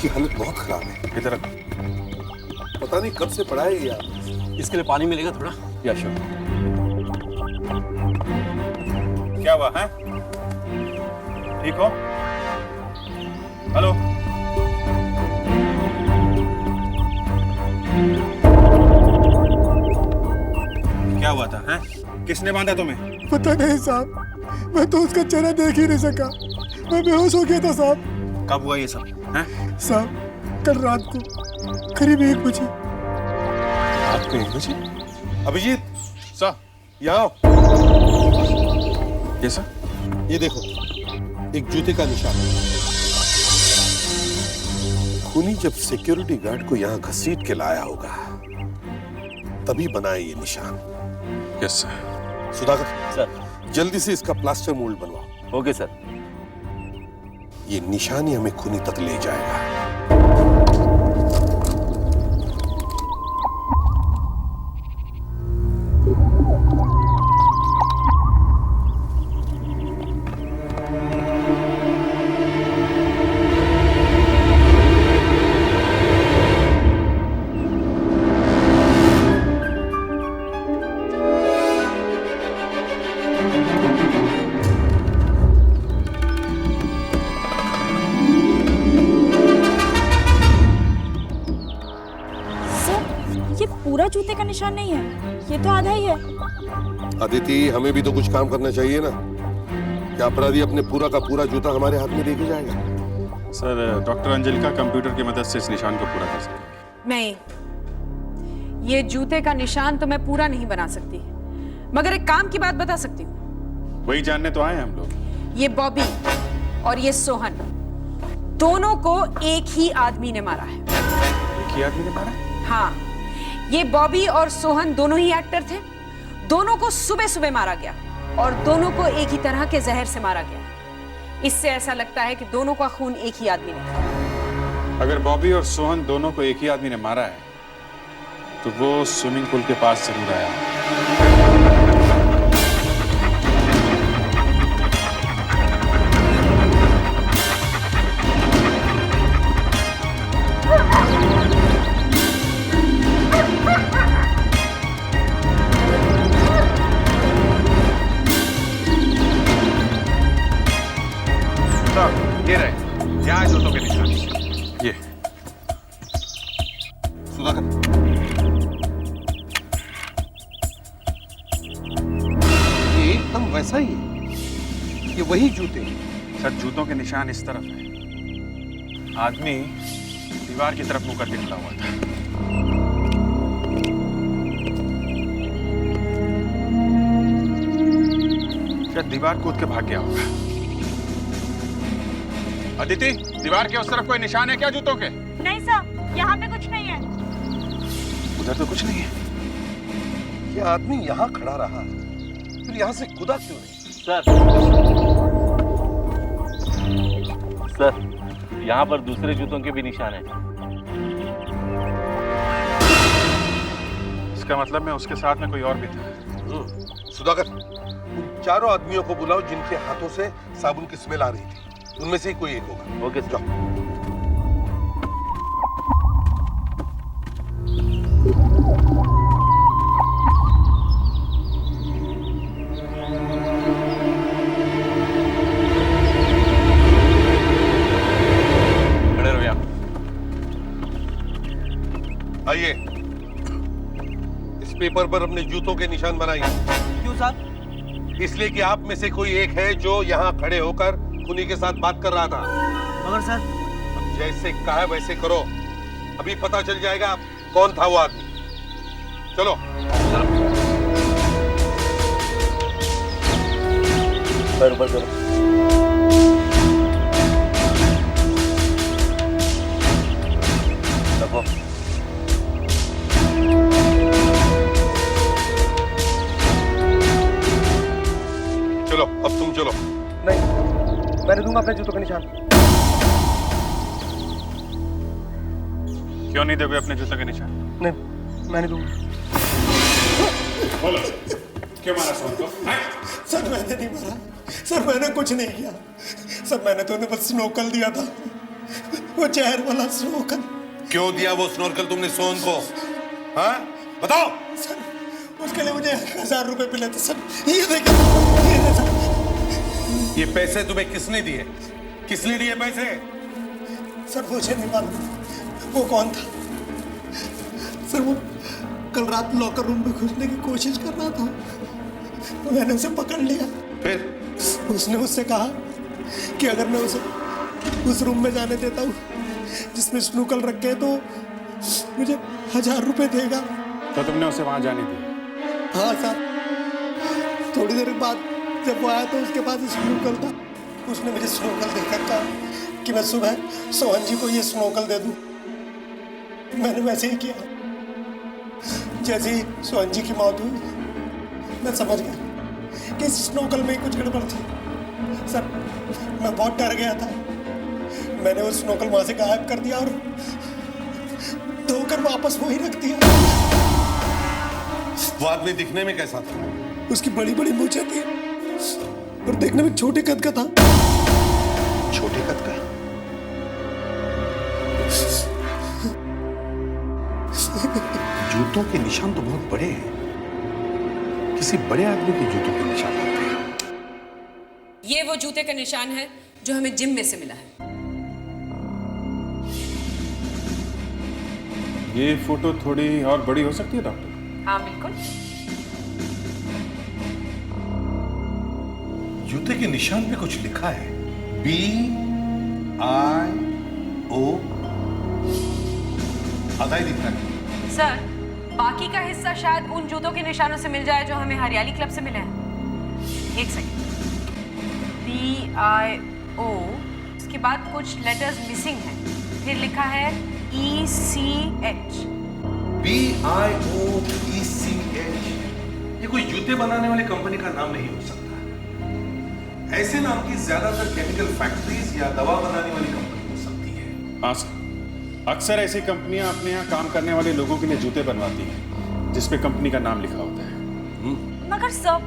इसकी हालत बहुत खराब है। इधर पता नहीं कब से पड़ा है ये यार। इसके लिए पानी मिलेगा थोड़ा? या श्योर। क्या हुआ है? ठीक हो? हेलो? क्या हुआ था? हैं? किसने बांधा तुम्हें? पता नहीं साहब, मैं तो उसका चेहरा देख ही नहीं सका। मैं बेहोश हो गया था साहब। कब हुआ ये सब? हैं? साहब कल रात को करीब 1 बजे। आपको 1 बजे? अभिजीत सर, यहाँ आओ। ये सर? ये देखो, एक जूते का निशान। खूनी जब सिक्योरिटी गार्ड को यहाँ घसीट के लाया होगा तभी बनाए ये निशान। Yes sir. सुधाकर सर। जल्दी से इसका प्लास्टर मोल्ड बनवाओ। Okay sir. ये निशान ही हमें खूनी तक ले जाएगा। ये पूरा जूते का निशान नहीं है, ये तो आधा ही है। अदिति, हमें भी तो कुछ काम करना चाहिए ना। क्या अपराधी अपने पूरा का पूरा जूता हमारे हाथ में लेके जाएगा? सर, डॉक्टर अंजलिका कंप्यूटर की मदद से इस निशान को पूरा कर सकते। नहीं, ये जूते का निशान तो मैं पूरा नहीं बना सकती, मगर एक काम की बात बता सकती हूँ। वही जानने तो आए हम लोग। ये बॉबी और ये सोहन दोनों को एक ही आदमी ने मारा है। एक ही आदमी ने मारा? हाँ, ये बॉबी और सोहन दोनों ही एक्टर थे। दोनों को सुबह सुबह मारा गया और दोनों को एक ही तरह के जहर से मारा गया। इससे ऐसा लगता है कि दोनों का खून एक ही आदमी ने किया। अगर बॉबी और सोहन दोनों को एक ही आदमी ने मारा है तो वो स्विमिंग पूल के पास जरूर आया। ये रहे, यहाँ जूतों के निशान। ये सुधाकर, ये एकदम वैसा ही है। ये वही जूते। सर, जूतों के निशान इस तरफ है। आदमी दीवार की तरफ मुंह करके खड़ा हुआ था। शायद दीवार कूद के भाग गया होगा। अदिति, दीवार के उस तरफ कोई निशान है क्या जूतों के? नहीं सर, यहाँ पे कुछ नहीं है। उधर तो कुछ नहीं है। ये आदमी यहाँ खड़ा रहा, फिर यहाँ से कूदा क्यों नहीं? सर, यहाँ पर दूसरे जूतों के भी निशान हैं। इसका मतलब में उसके साथ में कोई और भी था। सुधाकर, उन चारों आदमियों को बुलाओ जिनके हाथों से साबुन की स्मेल आ रही थी। उनमें से ही कोई एक होगा। Okay sir. जाओ। खड़े रहो यहाँ। आइए, इस पेपर पर अपने जूतों के निशान बनाइए। क्यों साहब? इसलिए कि आप में से कोई एक है जो यहाँ खड़े होकर खूनी के साथ बात कर रहा था। मगर सर, अब जैसे कहा वैसे करो, अभी पता चल जाएगा कौन था वो आदमी। चलो। ऊपर चलो। देखो। चलो, अब तुम चलो। नहीं, मैंने दूंगा अपने जूतों का निशान। क्यों नहीं दोगे अपने जूतों के निशान? नहीं, मैंने दूंगा। बोलो, क्यों मारा सोहन को? सर, मैंने नहीं मारा। सर, मैंने कुछ नहीं किया। सर, मैंने तो उन्हें बस नोकल दिया था। वो जहर वाला स्नोकल। क्यों दिया वो स्नॉर्कल तुमने सोहन को? हाँ बताओ। सर उसके लिए मुझे 1000 रुपए मिले थे सर। ये देखिए सर। ये पैसे तुम्हें किसने दिए? किसने दिए पैसे? सर मुझे नहीं मालूम वो कौन था सर। वो कल रात लॉकर रूम में घुसने की कोशिश कर रहा था, तो मैंने उसे पकड़ लिया। फिर उसने मुझसे कहा कि अगर मैं उसे उस रूम में जाने देता हूँ जिसमें स्नूकल रखे हैं तो मुझे 1000 रुपए देगा। तो तुमने उसे वहां जाने दिया? हाँ सर। थोड़ी देर बाद जब वो आया तो उसके पास स्नूकल था। उसने मुझे स्नूकल देकर कहा कि मैं सुबह सोहन जी को ये स्नूकल दे दूं। मैंने वैसे ही किया। जैसे ही सोहन जी की मौत हुई मैं समझ गया कि इस स्नूकल में ही कुछ गड़बड़ थी। सर मैं बहुत डर गया था। मैंने वो स्नूकल वहां से गायब कर दिया और धोकर वापस वहीं रख दिया। वो आदमी दिखने में कैसा था? उसकी बड़ी बड़ी मूंछें थी और देखने में छोटे कद का था। छोटे कद का? जूतों के निशान तो बहुत बड़े हैं। किसी बड़े आदमी के जूतों के निशान होते हैं। ये वो जूते का निशान है जो हमें जिम में से मिला है। ये फोटो थोड़ी और बड़ी हो सकती है डॉक्टर? हाँ बिल्कुल। जूते के निशान पे कुछ लिखा है, BIO। आधा ही दिख रहा है। सर बाकी का हिस्सा शायद उन जूतों के निशानों से मिल जाए जो हमें हरियाली क्लब से मिले हैं। एक सेकंड। BIO, उसके बाद कुछ लेटर्स मिसिंग हैं, फिर लिखा है ECH। BIO ECH। ये कोई जूते बनाने वाली कंपनी का नाम नहीं हो सकता। ऐसे नाम की ज्यादातर केमिकल फैक्ट्रीज या दवा बनाने वाली कंपनी हो सकती है। हाँ सर, अक्सर ऐसी कंपनियां अपने यहाँ काम करने वाले लोगों के लिए जूते बनवाती हैं जिसपे कंपनी का नाम लिखा होता है। मगर सर,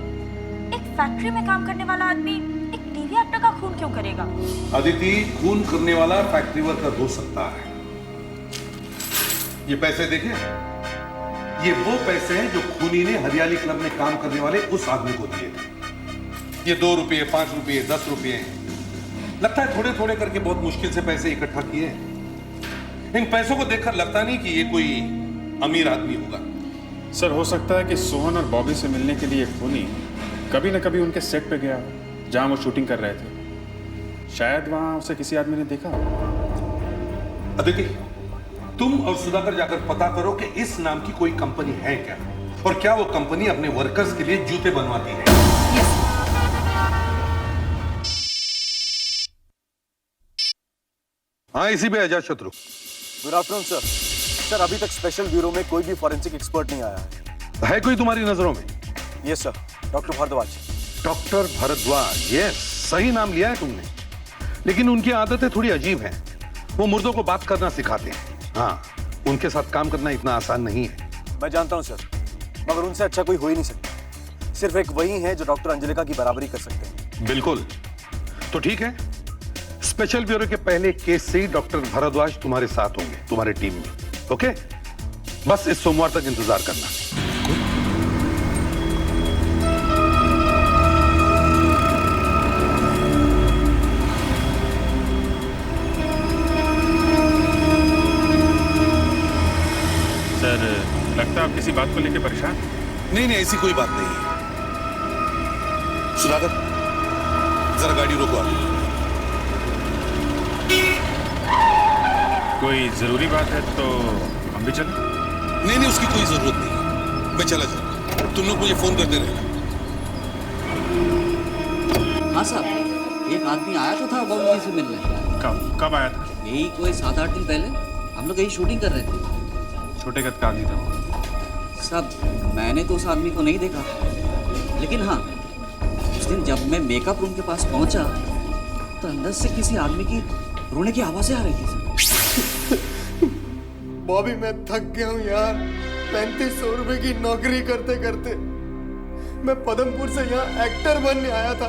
एक फैक्ट्री में काम करने वाला आदमी एक टीवी एक्टर का खून क्यों करेगा? अदिति, खून करने वाला फैक्ट्री वर्कर हो सकता है। ये पैसे देखे? ये वो पैसे हैं जो खूनी ने हरियाली क्लब में काम करने वाले उस आदमी को दिए थे। ये 2 रुपये, 5 रुपये, 10 रुपये, लगता है थोड़े थोड़े करके बहुत मुश्किल से पैसे इकट्ठा किए हैं। इन पैसों को देखकर लगता नहीं कि ये कोई अमीर आदमी होगा। सर हो सकता है कि सोहन और बॉबी से मिलने के लिए खूनी कभी न कभी उनके सेट पे गया जहां वो शूटिंग कर रहे थे। शायद वहां उसे किसी आदमी ने देखा। अदिति, तुम और सुधाकर जाकर पता करो कि इस नाम की कोई कंपनी है क्या, और क्या वो कंपनी अपने वर्कर्स के लिए जूते बनवाती है। हाँ, इसी पे आजाद शत्रु। Good afternoon sir. सर अभी तक स्पेशल ब्यूरो में कोई भी फॉरेंसिक एक्सपर्ट नहीं आया है। कोई तुम्हारी नजरों में? Yes sir, doctor Bhardwaj. Doctor Bhardwaj, yes, सही नाम लिया है तुमने। लेकिन उनकी आदतें थोड़ी अजीब हैं। वो मुर्दों को बात करना सिखाते हैं। हाँ, उनके साथ काम करना इतना आसान नहीं है। मैं जानता हूं सर, मगर उनसे अच्छा कोई हो ही नहीं सकता। सिर्फ एक वही है जो डॉक्टर अंजलिका की बराबरी कर सकते हैं। बिल्कुल। तो ठीक है, स्पेशल ब्यूरो के पहले केस से ही डॉक्टर भारद्वाज तुम्हारे साथ होंगे, तुम्हारे टीम में। ओके, बस इस सोमवार तक इंतजार करना। सर लगता है आप किसी बात को लेकर परेशान? नहीं नहीं, ऐसी कोई बात नहीं है। सुधाकर, जरा गाड़ी रोको आप। कोई जरूरी बात है तो हम भी चलें? नहीं नहीं, उसकी कोई जरूरत नहीं, मैं चला जाऊँ। तुम लोग मुझे फोन करते रहना। हाँ साहब, एक आदमी आया तो था बॉबी जी से मिलने। कब आया था? यही कोई 7-8 दिन पहले। हम लोग यही शूटिंग कर रहे थे। छोटे कद का आदमी था वो? साहब मैंने तो उस आदमी को नहीं देखा, लेकिन हाँ उस दिन जब मैं मेकअप रूम के पास पहुंचा तो अंदर से किसी आदमी की रोने की आवाजें आ रही थी। बॉबी मैं थक गया हूँ यार। 3500 रुपए की नौकरी करते करते मैं पदमपुर से यहाँ एक्टर बनने आया था।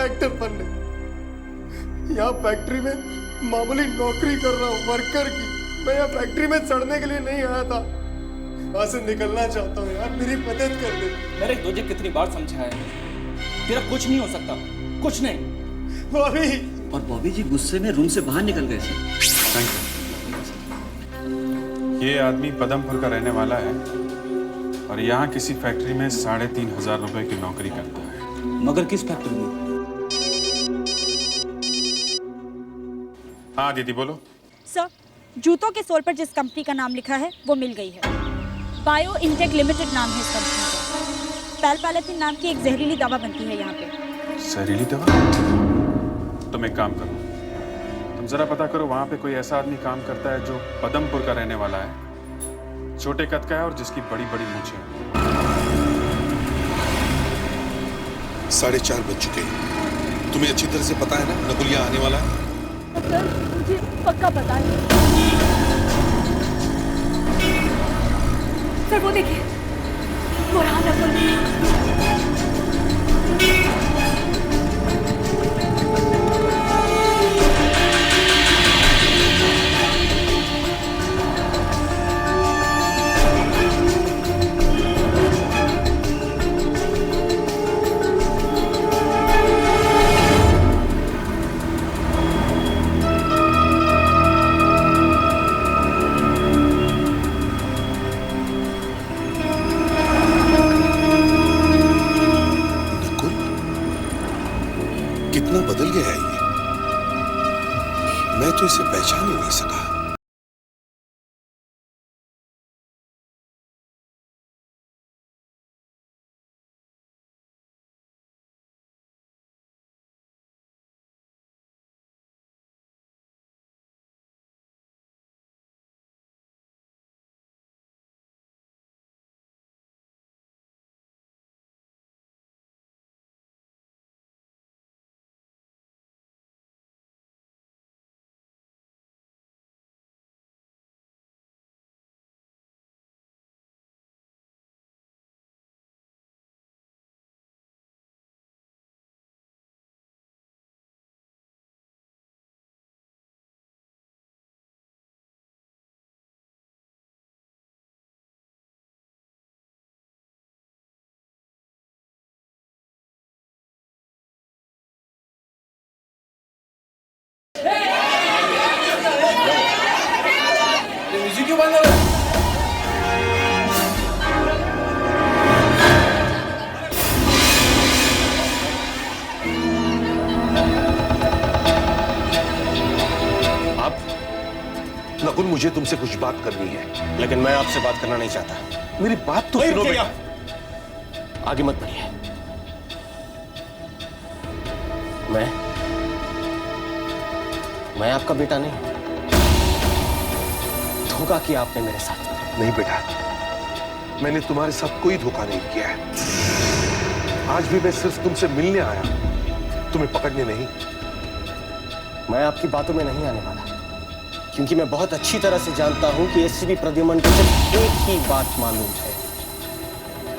एक्टर बनने यहाँ फैक्ट्री में मामूली नौकरी कर रहा हूँ वर्कर की। मैं यहाँ फैक्ट्री में सड़ने के लिए नहीं आया था। यहाँ से निकलना चाहता हूँ यार, मेरी मदद कर दे। मेरे तुझे कितनी बार समझाया है, तेरा कुछ नहीं हो सकता, कुछ नहीं। बॉबी। और बॉबी जी गुस्से में रूम से बाहर निकल गए थे। Thank you. ये आदमी पदमपुर का रहने वाला है और यहाँ किसी फैक्ट्री में 3,500 रुपए की नौकरी करता है। मगर किस फैक्ट्री में? हाँ दीदी बोलो। सर, जूतों के सोल पर जिस कंपनी का नाम लिखा है वो मिल गई है। बायो इंटेक लिमिटेड नाम है इस कंपनी का। पैलपैलेथिन नाम की एक जहरीली दवा बनती है यहाँ पे। जहरीली दवा? तुम एक काम करो, तुम जरा पता करो वहां पे कोई ऐसा आदमी काम करता है जो पदमपुर का रहने वाला है, छोटे कद का है और जिसकी बड़ी बड़ी मूंछें हैं। 4:30 बज चुके हैं। तुम्हें अच्छी तरह से पता है ना नकुल यहाँ आने वाला है? सर, मुझे पक्का पता है। सर वो देखिए, वो रहा नकुल। कितना बदल गया है ये, मैं तो इसे पहचान ही नहीं सका। म्यूजिक क्यों बंद हो गया? आप नकुल, मुझे तुमसे कुछ बात करनी है। लेकिन मैं आपसे बात करना नहीं चाहता। मेरी बात तो सुनो बेटा। आगे मत बढ़िए। मैं आपका बेटा नहीं। धोखा किया आपने मेरे साथ। नहीं बेटा, मैंने तुम्हारे साथ कोई धोखा नहीं किया है। आज भी मैं सिर्फ तुमसे मिलने आया, तुम्हें पकड़ने नहीं। मैं आपकी बातों में नहीं आने वाला, क्योंकि मैं बहुत अच्छी तरह से जानता हूं कि एससीपी प्रद्युमन को सिर्फ एक ही बात मालूम है,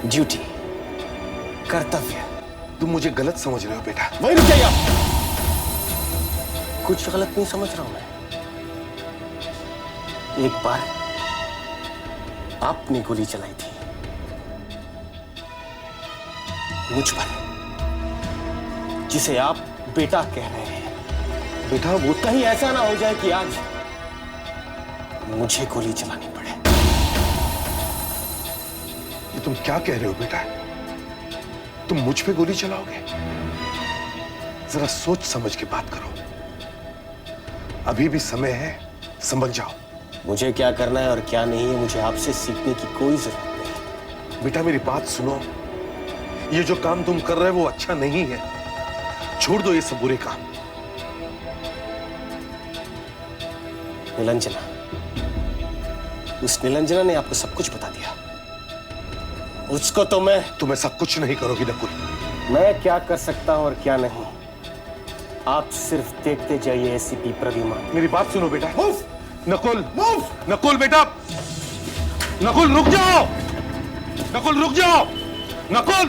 ड्यूटी, कर्तव्य। तुम मुझे गलत समझ रहे हो बेटा। वही रुक जाइए आप। कुछ गलत नहीं समझ रहा हूं मैं। एक बार आपने गोली चलाई थी मुझ पर, जिसे आप बेटा कह रहे हैं। बेटा वो कहीं ऐसा ना हो जाए कि आज मुझे गोली चलानी पड़े। ये तुम क्या कह रहे हो बेटा? तुम मुझ पे गोली चलाओगे? जरा सोच समझ के बात करो। अभी भी समय है, समझ जाओ। मुझे क्या करना है और क्या नहीं है, मुझे आपसे सीखने की कोई जरूरत नहीं। बेटा मेरी बात सुनो, ये जो काम तुम कर रहे हो वो अच्छा नहीं है। छोड़ दो ये सब बुरे काम। निलंजना, उस निलंजना ने आपको सब कुछ बता दिया। उसको तो तुम ऐसा कुछ नहीं करोगी नकुल। मैं क्या कर सकता हूं और क्या नहीं, आप सिर्फ देखते जाइए एससीपी प्रद्युमन। मेरी बात सुनो बेटा। नकुल, नकुल बेटा, नकुल रुक जाओ, नकुल रुक जाओ, नकुल।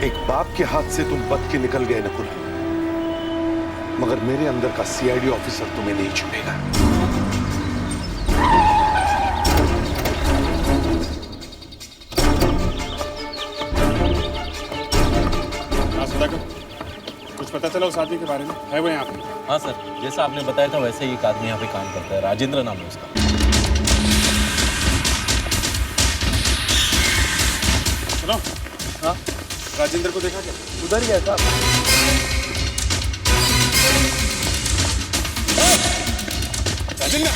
एक बात आपके हाथ से तुम बच के निकल गए नकुल, मगर मेरे अंदर का सीआईडी ऑफिसर तुम्हें नहीं छुएगा। कुछ पता चला उस आदमी के बारे में? है वो यहाँ पे? हाँ सर, जैसा आपने बताया था वैसे ही एक आदमी यहाँ पे काम करता है, राजेंद्र नाम है उसका। सुनो, हाँ राजेंद्र को देखा क्या? उधर ही है साहब। राजेंद्र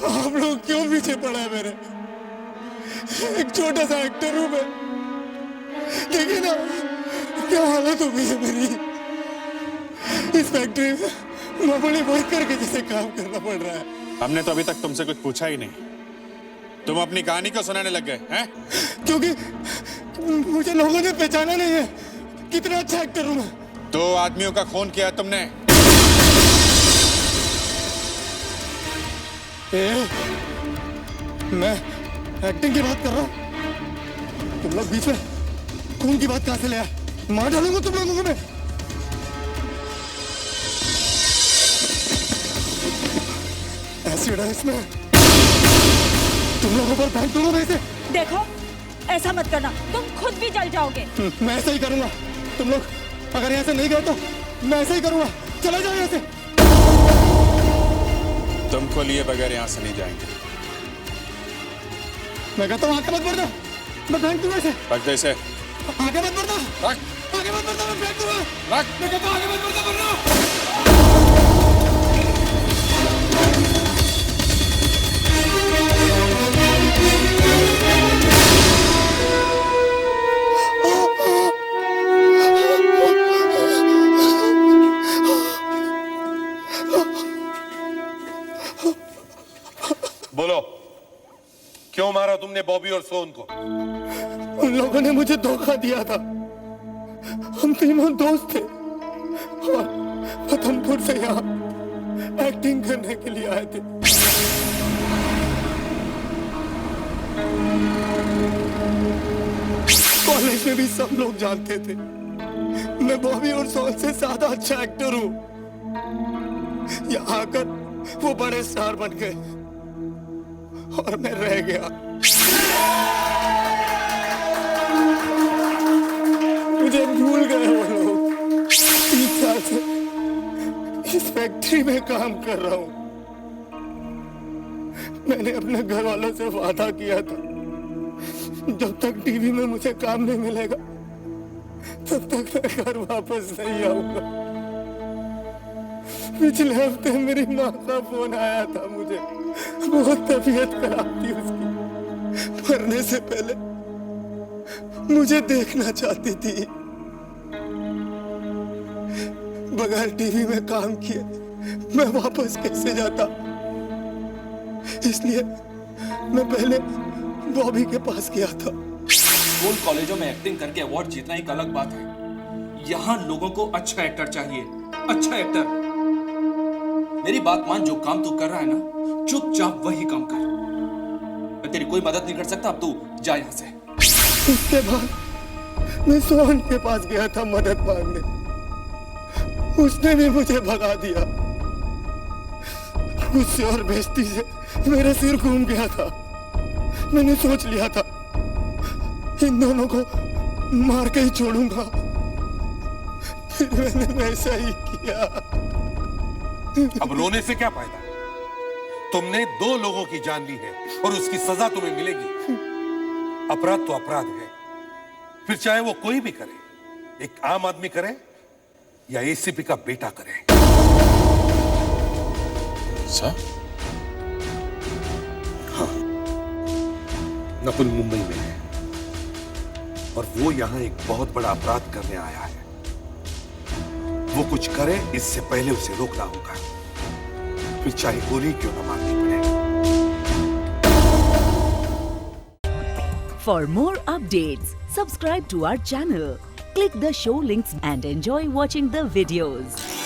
आप लोग क्यों पीछे पड़ा है मेरे? एक छोटा सा एक्टर हूं मैं, देखिए ना क्या हालत हो गई है मेरी। इस फैक्ट्री में मामूली वर्कर के जैसे काम करना पड़ रहा है। हमने तो अभी तक तुमसे कुछ पूछा ही नहीं, तुम अपनी कहानी क्यों सुनाने लग गए हैं? क्योंकि मुझे लोगों ने पहचाना नहीं है कितना अच्छा एक्टर हूं मैं। 2 आदमियों का खून किया तुमने। मैं एक्टिंग की बात कर रहा हूं, तुम लोग बीच में खून की बात कहां से ले आए? मार डालूंगा तुम लोगों को मैं। एसिड है इसमें, तुम लोगों पर फेंक दूंगा मैं इसे। देखो ऐसा मत करना, तुम खुद भी जल जाओगे। मैं ऐसा ही करूंगा, तुम लोग अगर यहाँ से नहीं गए तो मैं ऐसा ही करूंगा। चला जाओ यहाँ से। तुमको लिए बगैर यहाँ से नहीं जाएंगे। मैं कहता हूँ आगे मत बढ़ना, मैं फेंक दूंगा इसे। रख दे इसे। आगे मत बढ़ना, आगे मत बढ़ना, मैं फेंक दूंगा। रख। मैं कहता हूँ आगे मत बढ़ना, बोलो, क्यों मारा तुमने बॉबी और सोहन को? उन लोगों ने मुझे धोखा दिया था। हम तीनों दोस्त थे और पतनपुर से यहाँ एक्टिंग करने के लिए आए थे। कॉलेज में भी सब लोग जानते थे मैं बॉबी और सोहन से ज्यादा अच्छा एक्टर हूँ। यहाँ आकर वो बड़े स्टार बन गए और मैं रह गया। मुझे भूल गए वो लोग। 3 साल से इस फैक्ट्री में काम कर रहा हूं। मैंने अपने घर वालों से वादा किया था जब तक टीवी में मुझे काम नहीं मिलेगा तब तक मैं घर वापस नहीं आऊंगा। पिछले हफ्ते मेरी माँ का फोन आया था मुझे, बहुत तबीयत खराब थी उसकी, मरने से पहले मुझे देखना चाहती थी। बगैर टीवी में काम किए मैं वापस कैसे जाता, इसलिए मैं पहले बॉबी के पास गया था। स्कूल कॉलेजों में एक्टिंग करके अवार्ड जीतना एक अलग बात है, यहाँ लोगों को अच्छा एक्टर चाहिए, अच्छा एक्टर। मेरी बात मान, जो काम तू कर रहा है ना चुपचाप वही काम कर। मैं तेरी कोई मदद नहीं कर सकता, अब तू जा यहाँ से। उसके बाद मैं सोहन के पास गया था मदद मांगने, उसने भी मुझे भगा दिया। गुस्से और बेइज्जती से मेरा सिर घूम गया था। मैंने सोच लिया था इन दोनों को मार के ही छोड़ूंगा, फिर मैंने वैसा ही किया। अब रोने से क्या फायदा? तुमने 2 लोगों की जान ली है और उसकी सजा तुम्हें मिलेगी। अपराध तो अपराध है, फिर चाहे वो कोई भी करे, एक आम आदमी करे या एसीपी का बेटा करे। सर? हाँ, नकुल मुंबई में है और वो यहां एक बहुत बड़ा अपराध करने आया है। वो कुछ करे इससे पहले उसे रोकना होगा, फिर चाहे गोली क्यों न मारनी पड़े। For more updates, subscribe to our channel, click the show links and enjoy watching the videos.